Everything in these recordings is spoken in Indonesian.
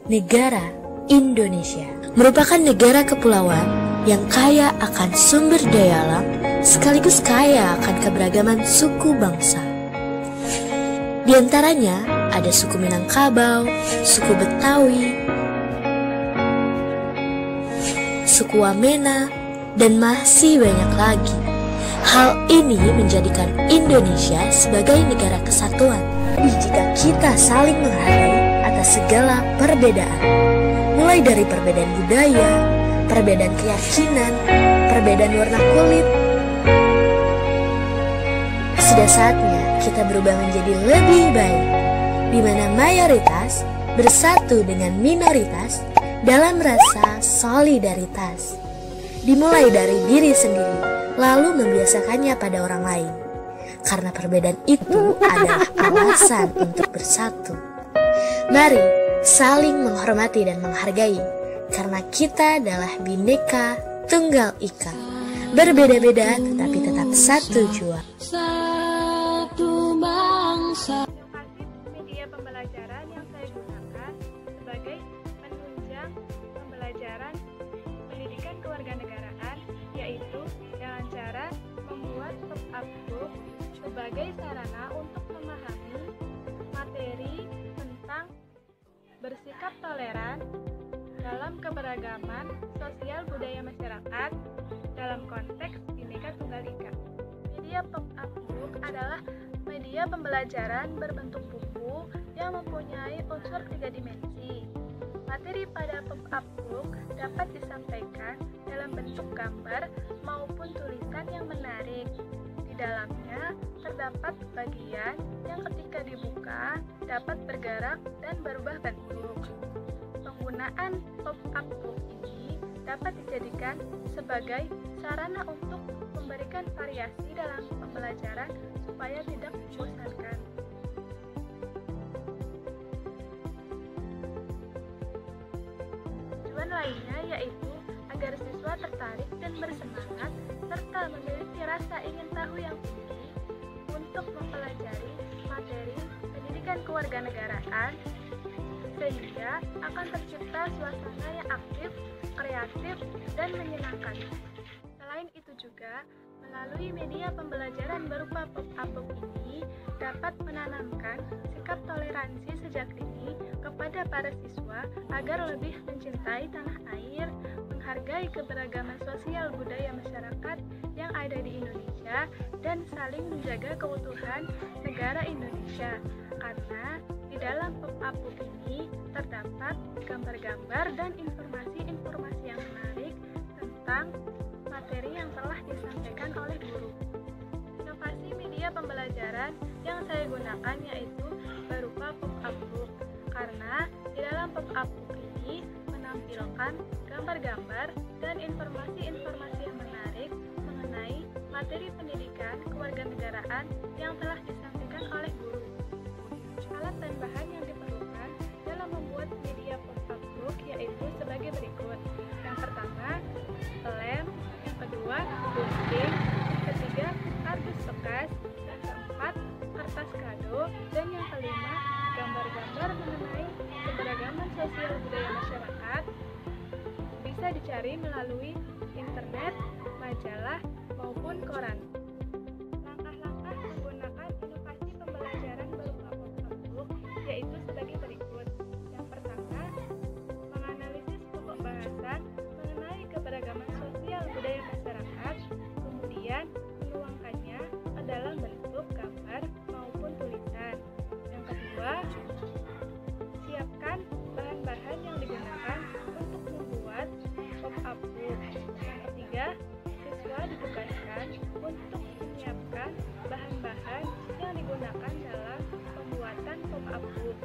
Negara Indonesia merupakan negara kepulauan yang kaya akan sumber daya alam sekaligus kaya akan keberagaman suku bangsa. Di antaranya ada suku Minangkabau, suku Betawi, suku Wamena, dan masih banyak lagi. Hal ini menjadikan Indonesia sebagai negara kesatuan. Jika kita saling menghargai atas segala perbedaan, mulai dari perbedaan budaya, perbedaan keyakinan, perbedaan warna kulit, sudah saatnya kita berubah menjadi lebih baik, di mana mayoritas bersatu dengan minoritas dalam rasa solidaritas. Dimulai dari diri sendiri, lalu membiasakannya pada orang lain. Karena perbedaan itu adalah alasan untuk bersatu. Mari saling menghormati dan menghargai, karena kita adalah Bhinneka Tunggal Ika. Berbeda-beda tetapi tetap satu jua. Satu bangsa. Media pembelajaran yang saya gunakan sebagai penunjang pembelajaran pendidikan kewarganegaraan, yaitu dengan cara membuat pop-up book sebagai sarana untuk memahami materi tentang bersikap toleran dalam keberagaman sosial budaya masyarakat dalam konteks Bhinneka Tunggal Ika. Media pop-up book adalah media pembelajaran berbentuk buku yang mempunyai unsur 3 dimensi. Materi pada pop-up book dapat disampaikan dalam bentuk gambar maupun tulisan yang menarik. Di dalamnya terdapat bagian yang ketika dibuka dapat bergerak dan berubah bentuk. Penggunaan pop-up book ini dapat dijadikan sebagai sarana untuk memberikan variasi dalam pembelajaran supaya tidak membosankan. Tujuan lainnya yaitu agar siswa tertarik dan bersemangat serta memiliki rasa ingin tahu yang tinggi untuk mempelajari materi pendidikan kewarganegaraan, sehingga akan tercipta suasana yang aktif, kreatif, dan menyenangkan. Selain itu juga, melalui media pembelajaran berupa pop-up book ini dapat menanamkan sikap toleransi sejak dini kepada para siswa agar lebih mencintai tanah air, menghargai keberagaman sosial budaya masyarakat yang ada di Indonesia, dan saling menjaga keutuhan negara Indonesia. Karena di dalam pop-up book ini terdapat gambar-gambar dan informasi-informasi yang menarik tentang materi yang telah disampaikan oleh guru. Inovasi media pembelajaran yang saya gunakan yaitu berupa pop-up book, karena di dalam pop-up book ini menampilkan gambar-gambar dan informasi-informasi yang menarik mengenai materi pendidikan kewarganegaraan yang telah disampaikan oleh guru. Alat dan bahan yang diperlukan dalam membuat media pop-up book yaitu sebagai berikut. Yang pertama, lem. Yang kedua, gunting. Yang ketiga, kardus bekas. Yang keempat, kertas kado. Dan yang kelima, gambar-gambar mengenai keberagaman sosial budaya masyarakat. Bisa dicari melalui internet, majalah, maupun koran. Langkah-langkah menggunakan inovasi pembelajaran berupa pop-up book yaitu sebagai berikut. Yang pertama, menganalisis pokok bahasan mengenai keberagaman sosial budaya masyarakat, kemudian menuangkannya ke dalam bentuk gambar maupun tulisan. Yang kedua, siapkan bahan-bahan yang digunakan untuk membuat pop-up book. Yang ketiga, siswa ditugaskan untuk menyiapkan bahan-bahan yang digunakan dalam pembuatan pop-up book.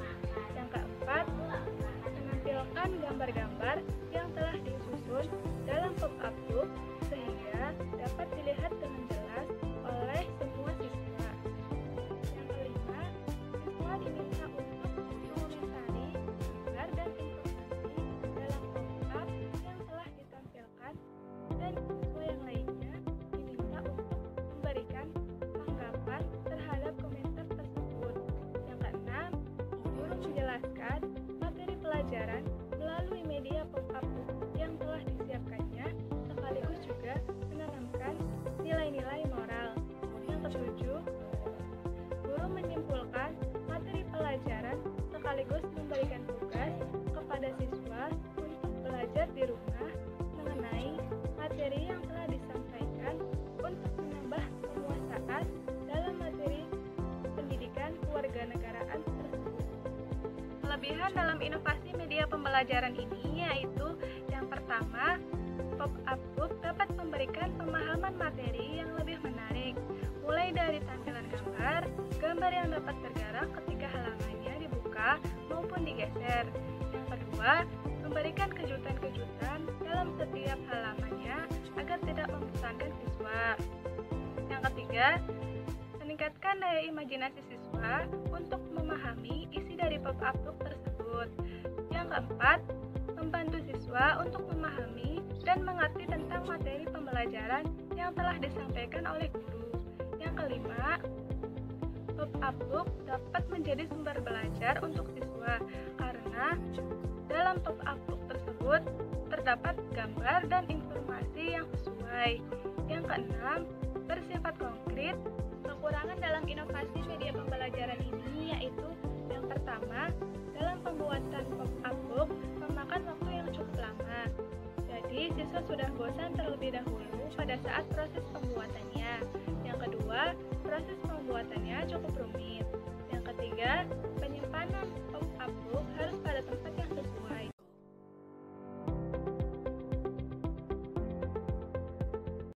kelebihan dalam inovasi media pembelajaran ini yaitu yang pertama, pop-up book dapat memberikan pemahaman materi yang lebih menarik, mulai dari tampilan gambar yang dapat tergerak ketika halamannya dibuka maupun digeser. Yang kedua, memberikan kejutan-kejutan dalam setiap halamannya agar tidak membosankan siswa. Yang ketiga, meningkatkan daya imajinasi siswa untuk memahami isi dari pop-up book tersebut. Yang keempat, membantu siswa untuk memahami dan mengerti tentang materi pembelajaran yang telah disampaikan oleh guru. Yang kelima, pop-up book dapat menjadi sumber belajar untuk siswa karena dalam pop-up book tersebut terdapat gambar dan informasi yang sesuai. Yang keenam, bersifat konkret. Kekurangan dalam inovasi media pembelajaran ini yaitu yang pertama, dalam pembuatan pop-up book memakan waktu yang cukup lama. Jadi, siswa sudah bosan terlebih dahulu pada saat proses pembuatannya. Yang kedua, proses pembuatannya cukup rumit. Yang ketiga,